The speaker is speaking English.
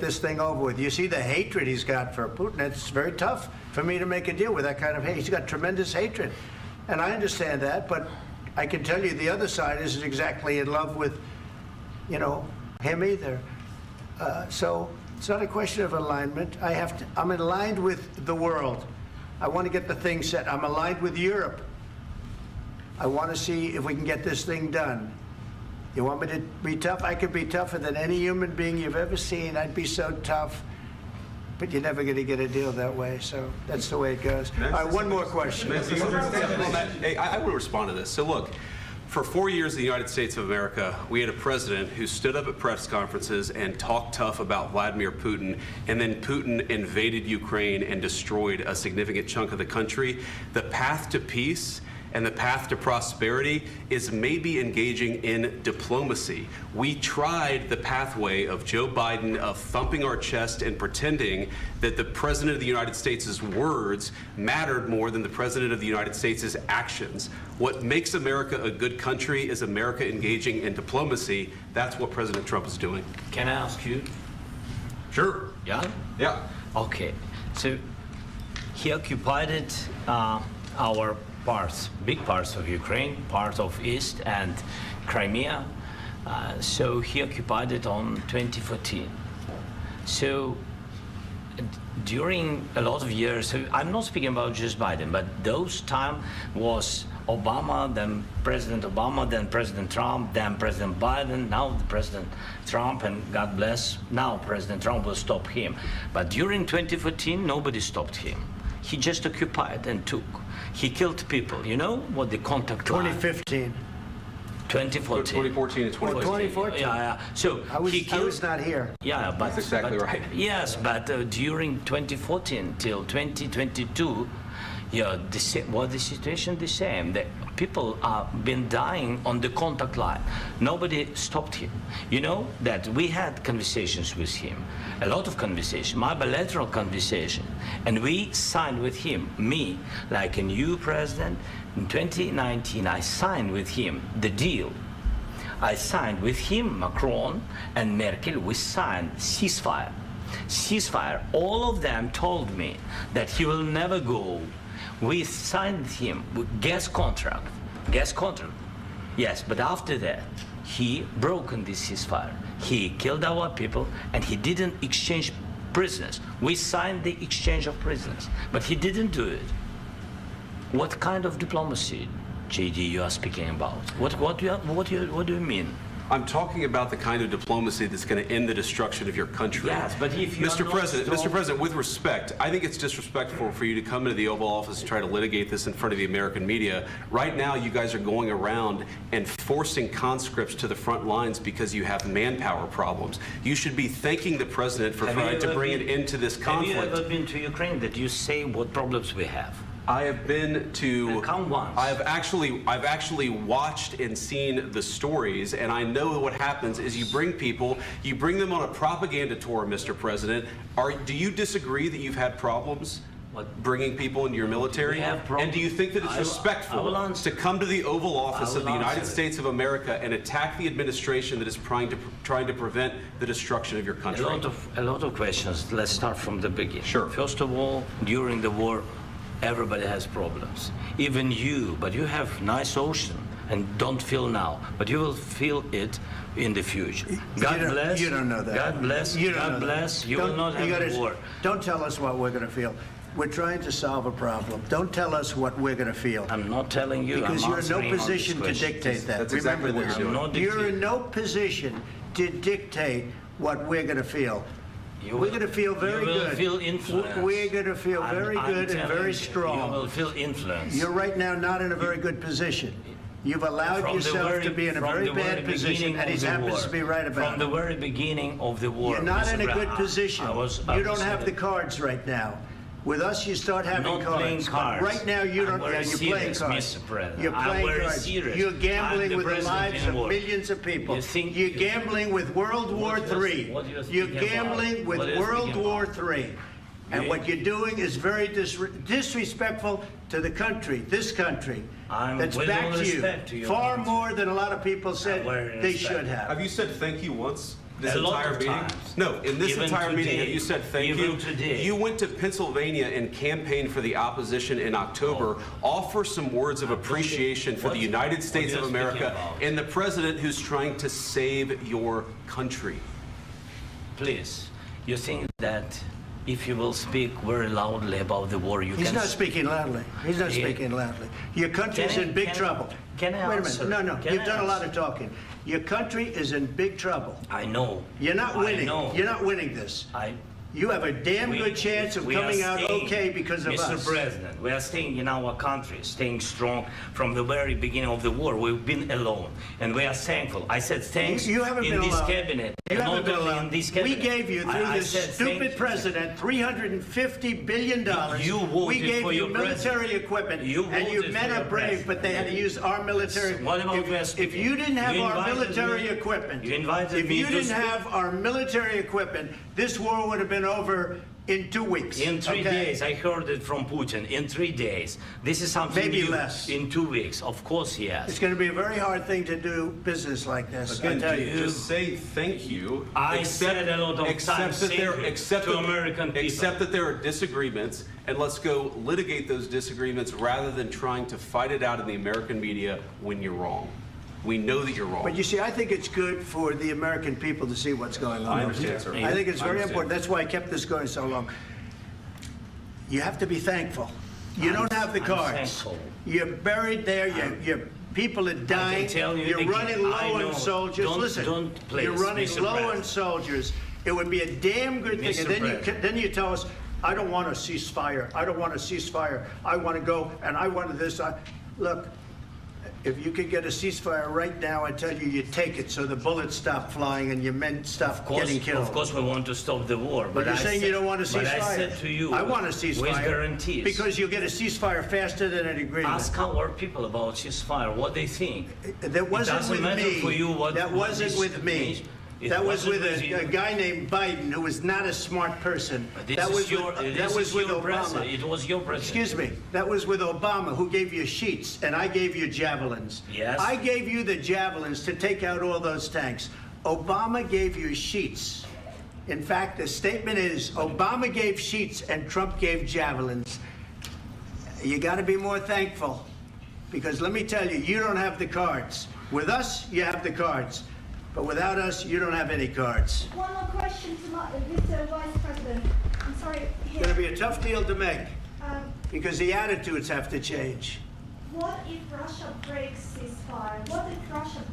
this thing over with. You see the hatred he's got for Putin. It's very tough for me to make a deal with that kind of hate. He's got tremendous hatred. And I understand that, but I can tell you the other side isn't exactly in love with, you know, him either. So it's not a question of alignment. I'm aligned with the world. I want to get the thing set. I'm aligned with Europe. I want to see if we can get this thing done. You want me to be tough? I could be tougher than any human being you've ever seen. I'd be so tough. But you're never going to get a deal that way, so that's the way it goes. All right, one more question. Hey, I want to respond to this. So look, for 4 years in the United States of America, we had a president who stood up at press conferences and talked tough about Vladimir Putin, and then Putin invaded Ukraine and destroyed a significant chunk of the country. The path to peace and the path to prosperity is maybe engaging in diplomacy. We tried the pathway of Joe Biden of thumping our chest and pretending that the President of the United States' words mattered more than the President of the United States' actions. What makes America a good country is America engaging in diplomacy. That's what President Trump is doing. Can I ask you? Sure. Yeah? Yeah. Okay. So he occupied our big parts of Ukraine, part of East and Crimea. So he occupied it on 2014. So during a lot of years, so I'm not speaking about just Biden, but those time was Obama, then President Obama, then President Trump, then President Biden, now the President Trump, and God bless, now President Trump will stop him. But during 2014, nobody stopped him. He just occupied and took. He killed people. You know what the contact line? 2015. 2014. 2014 and 2014. 2014. Yeah. So I was not here. Yeah, but that's exactly right. Yes, but during 2014 till 2022, yeah, the situation the same. The people have been dying on the contact line. Nobody stopped him. You know that we had conversations with him, a lot of conversation, my bilateral conversation, and we signed with him, me, like a new president. In 2019, I signed with him the deal. I signed with him, Macron and Merkel, we signed ceasefire. Ceasefire. All of them told me that he will never go. We signed him with gas contract. Yes, but after that, he broken this ceasefire. He killed our people, and he didn't exchange prisoners. We signed the exchange of prisoners, but he didn't do it. What kind of diplomacy, JD, you are speaking about? What do you mean? I'm talking about the kind of diplomacy that's going to end the destruction of your country. Yes, but if you Mr. President, with respect, I think it's disrespectful for you to come into the Oval Office and try to litigate this in front of the American media. Right now, you guys are going around and forcing conscripts to the front lines because you have manpower problems. You should be thanking the President for trying to bring an end to this conflict. Have you ever been to Ukraine that you say what problems we have? I have been to. Come once. I've actually watched and seen the stories, and I know what happens is you bring them on a propaganda tour, Mr. President. Do you disagree that you've had problems bringing people into your military? And do you think that it's respectful to come to the Oval Office of the United States of America and attack the administration that is trying to prevent the destruction of your country? A lot of questions. Let's start from the beginning. Sure. First of all, during the war, everybody has problems, even you, but you have nice ocean and don't feel now, but you will feel it in the future. God bless. You don't know that. God bless. God bless. You will not have a war. Don't tell us what we're going to feel. We're trying to solve a problem. Don't tell us what we're going to feel. I'm not telling you. Because you're in no position to dictate that. That's exactly what you're doing. You're in no position to dictate what we're going to feel. We're going to feel very good. You will feel influence. We're going to feel very good and very strong. You will feel influence. You're right now not in a very good position. You've allowed yourself to be in a very bad position, and he happens to be right about it. From the very beginning of the war. You're not in a good position. You don't have the cards right now. With us, you start having cards. Right now, you don't. You're playing cards. You're playing cards. You're gambling with the lives of millions of people. You're gambling with World War III. You're gambling with World War III. And what you're doing is very disrespectful to the country, this country, that's back to you. Far more than a lot of people said they should have. Have you said thank you once? This A lot entire of meeting? times. No, in this Even entire meeting, today. have you said thank Even you? today. You went to Pennsylvania and campaigned for the opposition in October. Offer some words of appreciation for the United States of you're America speaking about? and the president who's trying to save your country. Please, you think that if you will speak very loudly about the war, you He's can... not speaking loudly. He's not Yeah. speaking loudly. Your country is Can I- in big can I- trouble. can I Wait a answer? minute. No, Can you've I done a lot answer? of talking. Your country is in big trouble. I know. You're not winning. I know. You're not winning this. You have a damn good chance of we are coming out staying, okay because of Mr. us. President, we are staying in our country, staying strong from the very beginning of the war. We've been alone, and we are thankful. I said thanks You haven't in been this alone. cabinet, You and haven't not been only alone. in this We cabinet. gave you, through I this said stupid thank you. president, $350 billion. You voted we gave for you your military president. equipment, You and you voted men for are your brave, president. but they had to use our military. What about If you didn't have You our invited military me- equipment, you invited if me you to didn't speak- have our military equipment, this war would have been over in 2 weeks. In 3 okay? days, I heard it from Putin. In 3 days, this is something Maybe new. less. In 2 weeks, of course, It's yes. going to be a very hard thing to do business like this. I Again, tell you. just say thank you. I said a lot of times thank you to American people. Accept that there are disagreements, and let's go litigate those disagreements rather than trying to fight it out in the American media when you're wrong. We know that you're wrong. But you see, I think it's good for the American people to see what's going on. I understand, sir. I think it's I very understand. important. That's why I kept this going so long. You have to be thankful. You don't have the I'm cards. thankful. You're buried there. Your people are dying. tell you You're again, running low I know. on soldiers. Don't- Listen, don't, please, you're running Mr. low on President. soldiers. It would be a damn good thing. Mr. And then President. then you tell us, I don't want a ceasefire. I don't want a ceasefire. I want to go and I want this. Look, if you could get a ceasefire right now, I tell you, you take it so the bullets stop flying and your men stop getting killed. Of course, we want to stop the war. But you're I saying said- you don't want a ceasefire. But I said to you, I want a ceasefire. with guarantees. Because you'll get a ceasefire faster than an agreement. Ask our people about ceasefire, what they think. That wasn't doesn't with matter me. for you what- that what wasn't this with me. means. It That was wasn't with with you. a guy named Biden who was not a smart person. That was with Obama. It was your president. Excuse me. That was with Obama, who gave you sheets, and I gave you javelins. Yes. I gave you the javelins to take out all those tanks. Obama gave you sheets. In fact, the statement is Obama gave sheets and Trump gave javelins. You got to be more thankful, because let me tell you, you don't have the cards. With us, you have the cards. But without us, you don't have any cards. One more question to Mr. Vice President. I'm sorry. It's going to be a tough deal to make, Um, because the attitudes have to change. what if Russia breaks ceasefire? What if Russia